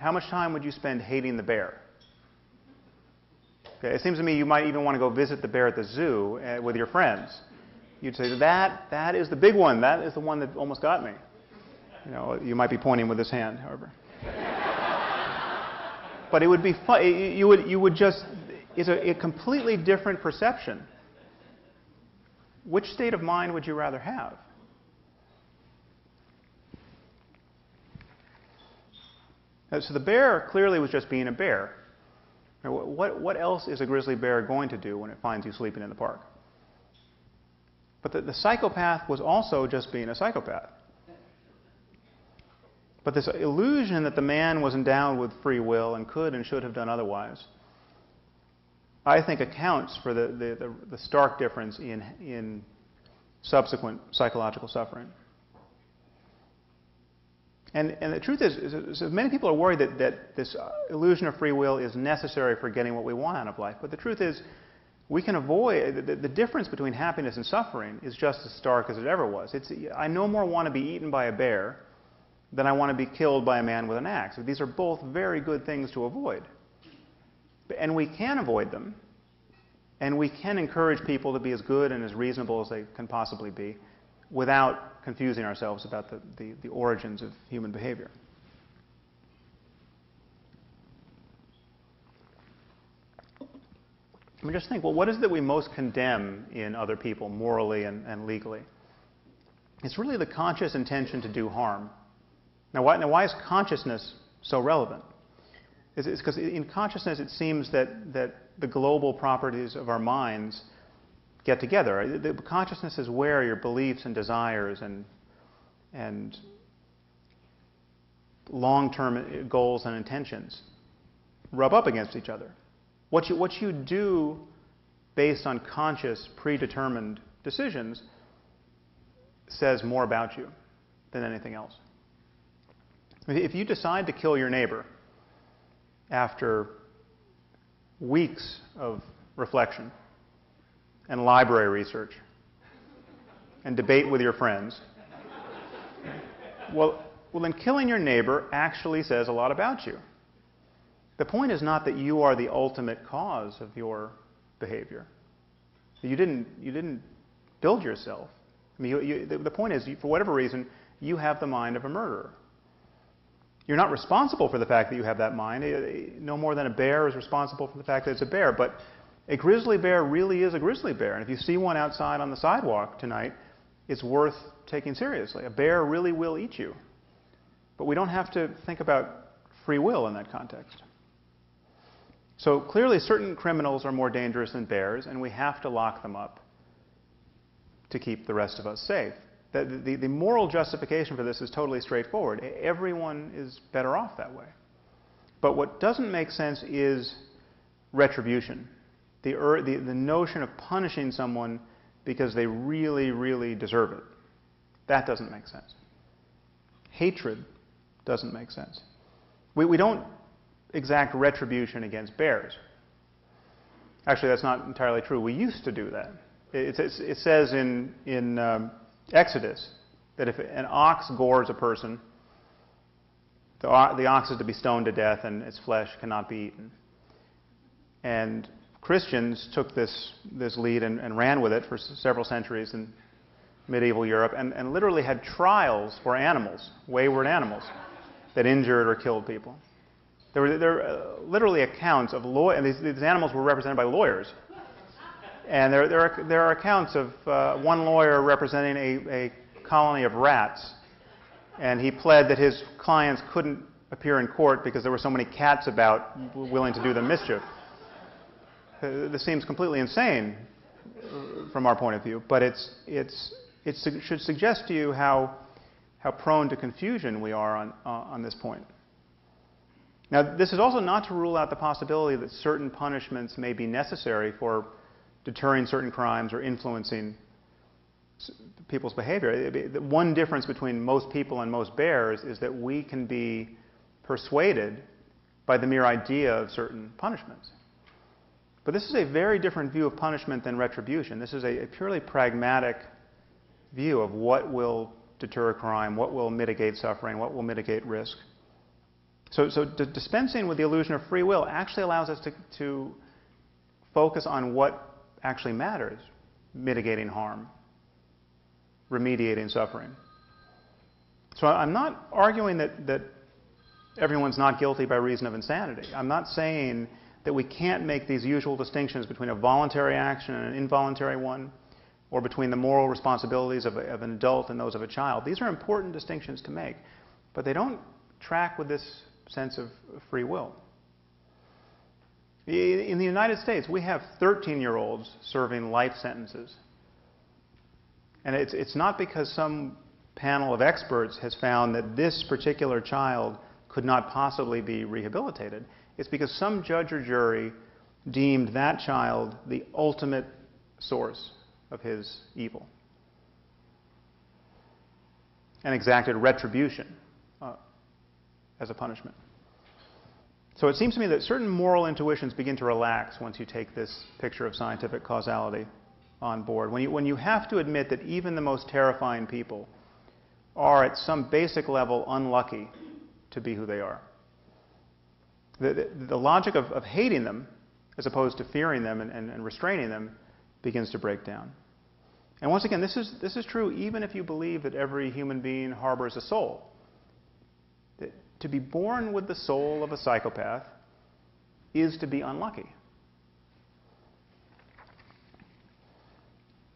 how much time would you spend hating the bear? Okay, it seems to me you might even want to go visit the bear at the zoo with your friends. You'd say, that is the big one. That is the one that almost got me. You know, you might be pointing with his hand, however. But it would be fun. You would just, it's a completely different perception. Which state of mind would you rather have? So the bear clearly was just being a bear. What else is a grizzly bear going to do when it finds you sleeping in the park? But the psychopath was also just being a psychopath. But this illusion that the man was endowed with free will and could and should have done otherwise, I think accounts for the stark difference in subsequent psychological suffering. And the truth is many people are worried that this illusion of free will is necessary for getting what we want out of life. But the truth is, we can avoid, the difference between happiness and suffering is just as stark as it ever was. I no more want to be eaten by a bear than I want to be killed by a man with an axe. These are both very good things to avoid. And we can avoid them. And we can encourage people to be as good and as reasonable as they can possibly be without confusing ourselves about the origins of human behavior. I mean, just think, well, what is it that we most condemn in other people morally and legally? It's really the conscious intention to do harm. Now, why is consciousness so relevant? It's because in consciousness it seems that the global properties of our minds get together. The consciousness is where your beliefs and desires and long-term goals and intentions rub up against each other. What you do based on conscious, predetermined decisions says more about you than anything else. If you decide to kill your neighbor after weeks of reflection and library research and debate with your friends, well, then killing your neighbor actually says a lot about you. The point is not that you are the ultimate cause of your behavior. You didn't build yourself. I mean, the point is, for whatever reason, you have the mind of a murderer. You're not responsible for the fact that you have that mind, no more than a bear is responsible for the fact that it's a bear. But a grizzly bear really is a grizzly bear. And if you see one outside on the sidewalk tonight, it's worth taking seriously. A bear really will eat you. But we don't have to think about free will in that context. So clearly certain criminals are more dangerous than bears, and we have to lock them up to keep the rest of us safe. The moral justification for this is totally straightforward. Everyone is better off that way. But what doesn't make sense is retribution. The notion of punishing someone because they really, really deserve it. That doesn't make sense. Hatred doesn't make sense. We don't exact retribution against bears. Actually, that's not entirely true. We used to do that. It says in Exodus that if an ox gores a person, the ox is to be stoned to death and its flesh cannot be eaten. And Christians took this lead and ran with it for several centuries in medieval Europe and literally had trials for animals, wayward animals, that injured or killed people. There were literally accounts of and these animals were represented by lawyers. And there are accounts of one lawyer representing a colony of rats, and he pled that his clients couldn't appear in court because there were so many cats about willing to do them mischief. This seems completely insane from our point of view, but it should suggest to you how prone to confusion we are on this point. Now, this is also not to rule out the possibility that certain punishments may be necessary for deterring certain crimes or influencing people's behavior. The one difference between most people and most bears is that we can be persuaded by the mere idea of certain punishments. But this is a very different view of punishment than retribution. This is a purely pragmatic view of what will deter crime, what will mitigate suffering, what will mitigate risk. So dispensing with the illusion of free will actually allows us to focus on what actually matters: mitigating harm, remediating suffering. So I'm not arguing that everyone's not guilty by reason of insanity. I'm not saying that we can't make these usual distinctions between a voluntary action and an involuntary one, or between the moral responsibilities of an adult and those of a child. These are important distinctions to make, but they don't track with this sense of free will. In the United States, we have 13-year-olds serving life sentences. And it's not because some panel of experts has found that this particular child could not possibly be rehabilitated. It's because some judge or jury deemed that child the ultimate source of his evil and exacted retribution as a punishment. So it seems to me that certain moral intuitions begin to relax once you take this picture of scientific causality on board. When you have to admit that even the most terrifying people are at some basic level unlucky to be who they are. The logic of hating them as opposed to fearing them and restraining them begins to break down. And once again, this is true even if you believe that every human being harbors a soul. To be born with the soul of a psychopath is to be unlucky.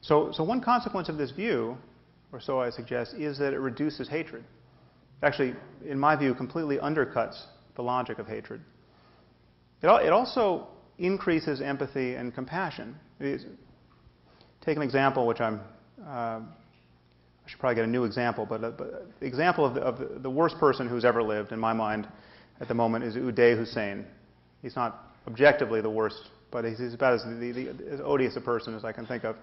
So one consequence of this view, or so I suggest, is that it reduces hatred. Actually, in my view, completely undercuts the logic of hatred. It also increases empathy and compassion. Take an example, which I should probably get a new example, but the example of the worst person who's ever lived, in my mind, at the moment, is Uday Hussein. He's not objectively the worst, but he's about as odious a person as I can think of.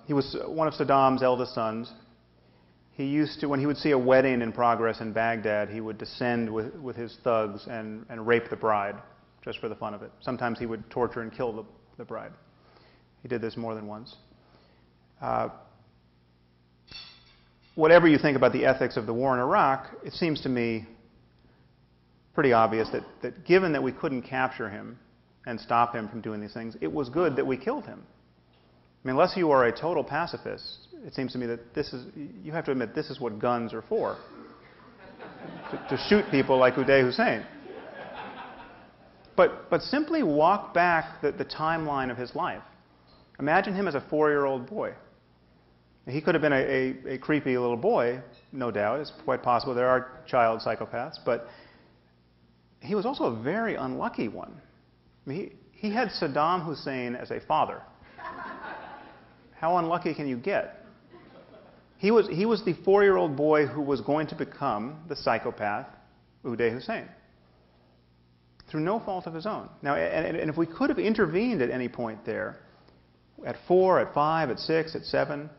He was one of Saddam's eldest sons. He used to, when he would see a wedding in progress in Baghdad, he would descend with his thugs and rape the bride, just for the fun of it. Sometimes he would torture and kill the bride. He did this more than once. Whatever you think about the ethics of the war in Iraq, it seems to me pretty obvious that given that we couldn't capture him and stop him from doing these things, it was good that we killed him. I mean, unless you are a total pacifist, it seems to me that you have to admit this is what guns are for. to shoot people like Uday Hussein. But simply walk back the timeline of his life. Imagine him as a 4-year-old boy. He could have been a creepy little boy, no doubt. It's quite possible there are child psychopaths. But he was also a very unlucky one. I mean, he had Saddam Hussein as a father. How unlucky can you get? He was the 4-year-old boy who was going to become the psychopath Uday Hussein, through no fault of his own. Now, and if we could have intervened at any point there, at 4, at 5, at 6, at 7,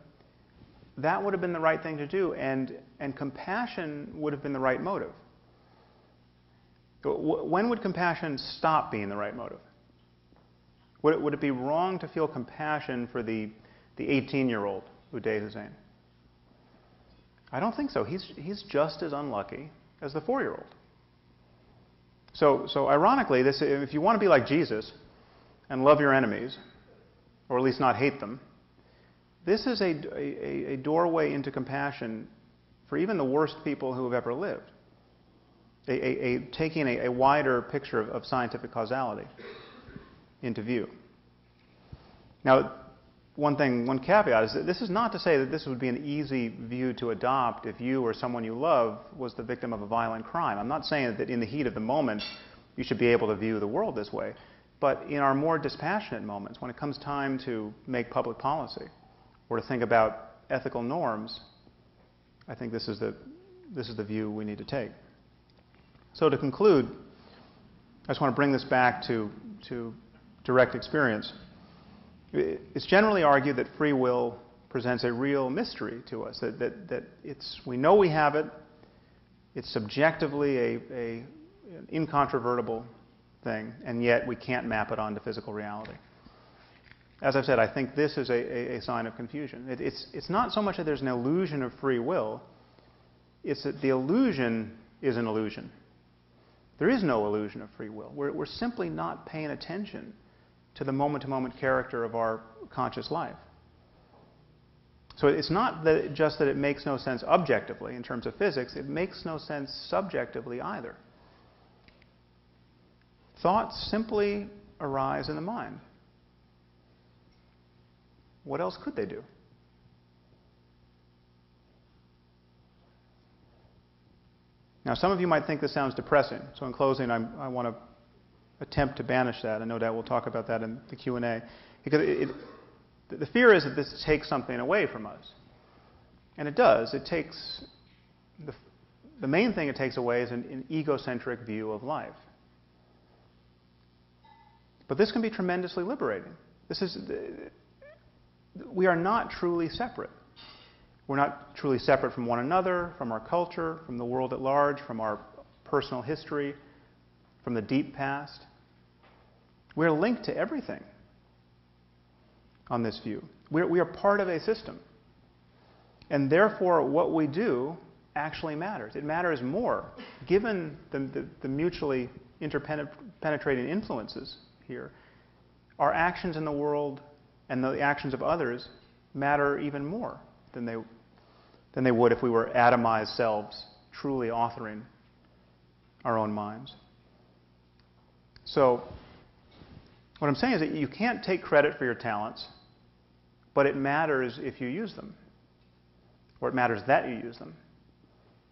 that would have been the right thing to do, and compassion would have been the right motive. When would compassion stop being the right motive? Would it be wrong to feel compassion for the 18-year-old Uday Hussein? I don't think so. He's just as unlucky as the 4-year-old. So ironically, if you want to be like Jesus and love your enemies, or at least not hate them, this is a doorway into compassion for even the worst people who have ever lived. Taking a wider picture of scientific causality into view. Now, one caveat is that this is not to say that this would be an easy view to adopt if you or someone you love was the victim of a violent crime. I'm not saying that in the heat of the moment you should be able to view the world this way. But in our more dispassionate moments, when it comes time to make public policy or to think about ethical norms, I think this is the view we need to take. So to conclude, I just want to bring this back to direct experience. It's generally argued that free will presents a real mystery to us, that we know we have it, it's subjectively an incontrovertible thing, and yet we can't map it onto physical reality. As I've said, I think this is a sign of confusion. It's not so much that there's an illusion of free will, it's that the illusion is an illusion. There is no illusion of free will. We're simply not paying attention to the moment-to-moment character of our conscious life. So it's not just that it makes no sense objectively in terms of physics, it makes no sense subjectively either. Thoughts simply arise in the mind. What else could they do? Now, some of you might think this sounds depressing, so in closing, I want to attempt to banish that, and no doubt we'll talk about that in the Q&A. Because the fear is that this takes something away from us. And it does. It takes... The main thing it takes away is an egocentric view of life. But this can be tremendously liberating. We are not truly separate. We're not truly separate from one another, from our culture, from the world at large, from our personal history, from the deep past. We're linked to everything on this view. We are part of a system. And therefore, what we do actually matters. It matters more, given the mutually interpenetrating influences here. Our actions in the world and the actions of others matter even more than they would if we were atomized selves, truly authoring our own minds. So, what I'm saying is that you can't take credit for your talents, but it matters if you use them, or it matters that you use them.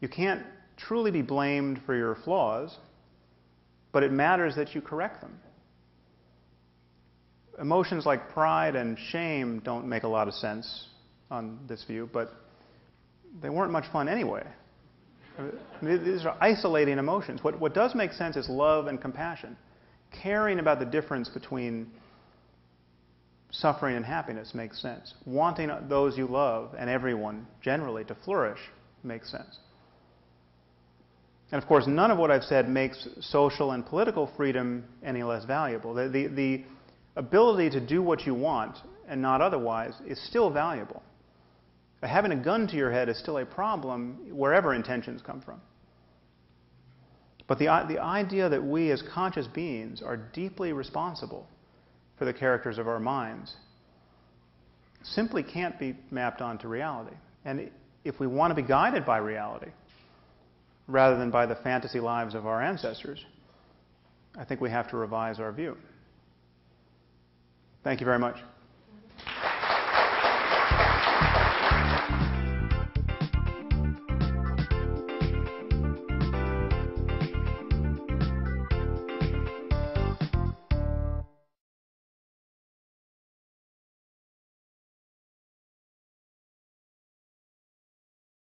You can't truly be blamed for your flaws, but it matters that you correct them. Emotions like pride and shame don't make a lot of sense on this view, but they weren't much fun anyway. These are isolating emotions. What does make sense is love and compassion. Caring about the difference between suffering and happiness makes sense. Wanting those you love and everyone generally to flourish makes sense. And of course, none of what I've said makes social and political freedom any less valuable. The ability to do what you want and not otherwise is still valuable. Having a gun to your head is still a problem wherever intentions come from. But the idea that we as conscious beings are deeply responsible for the characters of our minds simply can't be mapped onto reality. And if we want to be guided by reality, rather than by the fantasy lives of our ancestors, I think we have to revise our view. Thank you very much.